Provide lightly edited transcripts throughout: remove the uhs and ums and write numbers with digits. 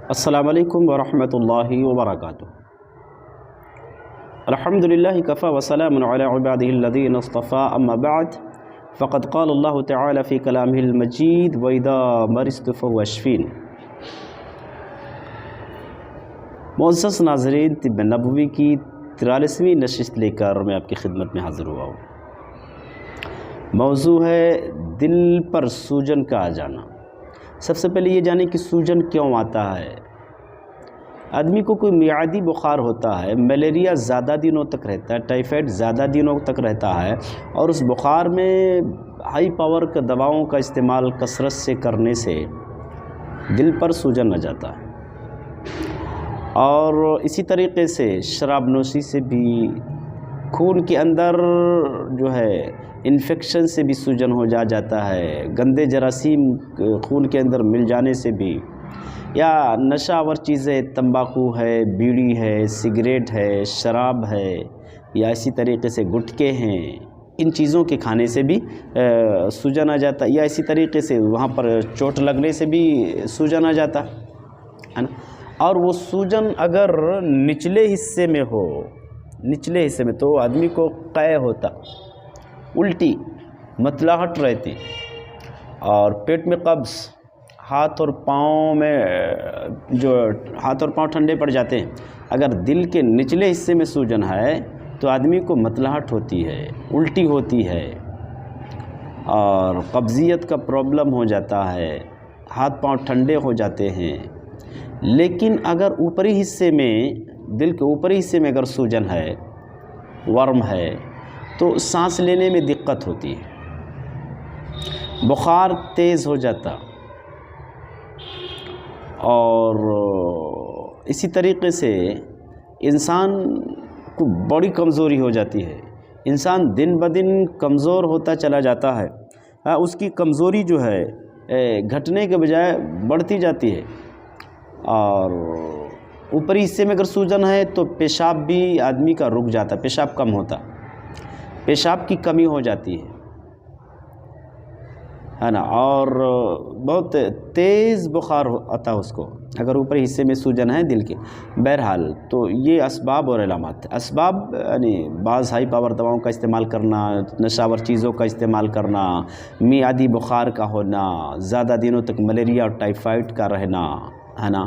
السلام علیکم ورحمۃ اللہ وبرکاتہ۔ الحمدللہ کفا وسلام علی عبادہ الذین اصطفیٰ، اما بعد فقد قال اللہ تعالی فی کلامہ المجید وَإِذَا مَرِضْتُ فَهُوَ يَشْفِينِ۔ معزز ناظرین، طب نبوی کی 43ویں نشست لے کر میں آپ کی خدمت میں حاضر ہوا ہوں۔ موضوع ہے دل پر سوجن کا آ جانا۔ سب سے پہلے یہ جانیں کہ سوجن کیوں آتا ہے۔ آدمی کو کوئی میعادی بخار ہوتا ہے، ملیریا زیادہ دنوں تک رہتا ہے، ٹائیفائڈ زیادہ دنوں تک رہتا ہے، اور اس بخار میں ہائی پاور کے دواؤں کا استعمال کثرت سے کرنے سے دل پر سوجن آ جاتا ہے۔ اور اسی طریقے سے شراب نوشی سے بھی، خون کے اندر جو ہے انفیکشن سے بھی سوجن ہو جاتا ہے، گندے جراثیم خون کے اندر مل جانے سے بھی، یا نشہ آور چیزیں تمباکو ہے، بیڑی ہے، سگریٹ ہے، شراب ہے، یا اسی طریقے سے گٹکے ہیں، ان چیزوں کے کھانے سے بھی سوجن آ جاتا ہے، یا اسی طریقے سے وہاں پر چوٹ لگنے سے بھی سوجن آ جاتا ہے نا۔ اور وہ سوجن اگر نچلے حصے میں ہو، نچلے حصے میں، تو آدمی کو قے ہوتا، الٹی، متلاحٹ رہتی، اور پیٹ میں قبض، ہاتھ اور پاؤں میں جو ہاتھ اور پاؤں ٹھنڈے پڑ جاتے ہیں۔ اگر دل کے نچلے حصے میں سوجن ہے تو آدمی کو متلاحٹ ہوتی ہے، الٹی ہوتی ہے، اور قبضیت کا پرابلم ہو جاتا ہے، ہاتھ پاؤں ٹھنڈے ہو جاتے ہیں۔ لیکن اگر اوپری حصے میں، دل کے اوپری حصے میں اگر سوجن ہے، ورم ہے، تو سانس لینے میں دقت ہوتی ہے، بخار تیز ہو جاتا، اور اسی طریقے سے انسان کو بڑی کمزوری ہو جاتی ہے۔ انسان دن بدن کمزور ہوتا چلا جاتا ہے، اس کی کمزوری جو ہے گھٹنے کے بجائے بڑھتی جاتی ہے۔ اور اوپری حصے میں اگر سوجن ہے تو پیشاب بھی آدمی کا رک جاتا، پیشاب کم ہوتا، پیشاب کی کمی ہو جاتی ہے نا، اور بہت تیز بخار آتا اس کو اگر اوپری حصے میں سوجن ہے دل کے۔ بہرحال تو یہ اسباب اور علامات، اسباب یعنی بعض ہائی پاور دواؤں کا استعمال کرنا، نشاور چیزوں کا استعمال کرنا، میعادی بخار کا ہونا، زیادہ دنوں تک ملیریا اور ٹائیفائڈ کا رہنا ہے نا،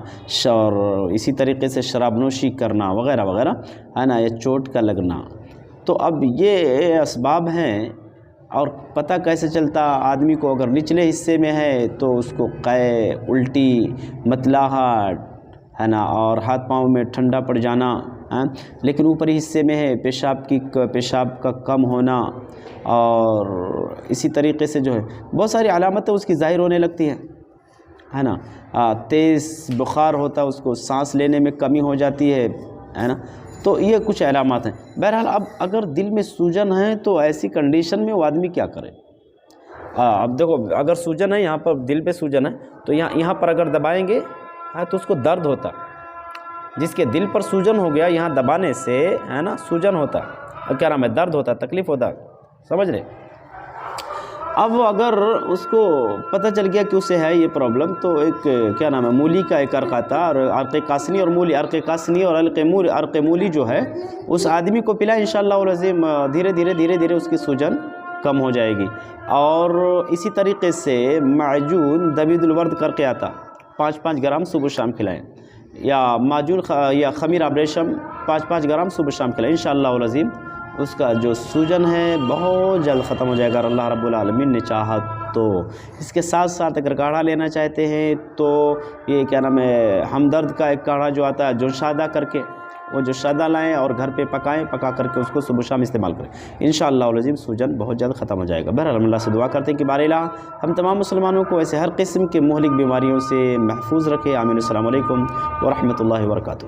اور اسی طریقے سے شراب نوشی کرنا وغیرہ وغیرہ ہے نا، یا چوٹ کا لگنا۔ تو اب یہ اسباب ہیں، اور پتہ کیسے چلتا آدمی کو؟ اگر نچلے حصے میں ہے تو اس کو قے، الٹی، متلاحٹ ہے نا، اور ہاتھ پاؤں میں ٹھنڈا پڑ جانا، لیکن اوپری حصے میں ہے پیشاب کا کم ہونا، اور اسی طریقے سے جو ہے بہت ساری علامتیں اس کی ظاہر ہونے لگتی ہیں ہے نا۔ تیز بخار ہوتا، اس کو سانس لینے میں کمی ہو جاتی ہے نا۔ تو یہ کچھ علامات ہیں۔ بہرحال اب اگر دل میں سوجن ہے تو ایسی کنڈیشن میں وہ آدمی کیا کرے؟ اب دیکھو، اگر سوجن ہے، یہاں پر دل پہ سوجن ہے تو یہاں پر اگر دبائیں گے تو اس کو درد ہوتا۔ جس کے دل پر سوجن ہو گیا، یہاں دبانے سے ہے نا سوجن ہوتا، کیا نام ہے، درد ہوتا، تکلیف ہوتا، سمجھ رہے؟ اب اگر اس کو پتہ چل گیا کہ اسے ہے یہ پرابلم، تو ایک کیا نام ہے، مولی کا ایک عرق آتا، اور عرق قاسنی اور مولی، عرق قاسنی اور عرق مولی جو ہے اس آدمی کو پلا، انشاءاللہ العظیم دھیرے دھیرے اس کی سوجن کم ہو جائے گی۔ اور اسی طریقے سے معجون دبید الورد کر کے آتا، 5 گرام صبح شام کھلائیں، یا معجون یا خمیر ابریشم 5 گرام صبح شام کھلائیں، انشاءاللہ العظیم اس کا جو سوجن ہے بہت جلد ختم ہو جائے گا، اور اللہ رب العالمین نے چاہا تو۔ اس کے ساتھ ساتھ اگر کاڑھا لینا چاہتے ہیں تو یہ کیا نام ہے، ہمدرد کا ایک کاڑھا جو آتا ہے جوشادہ کر کے، وہ جوشادہ لائیں اور گھر پہ پکا کر کے اس کو صبح شام استعمال کریں، انشاءاللہ العظیم سوجن بہت جلد ختم ہو جائے گا۔ بہرحال اللہ سے دعا کرتے ہیں کہ بار الہ ہم تمام مسلمانوں کو ایسے ہر قسم کے مہلک بیماریوں سے محفوظ رکھے، آمین۔ السلام علیکم ورحمۃ اللہ وبرکاتہ۔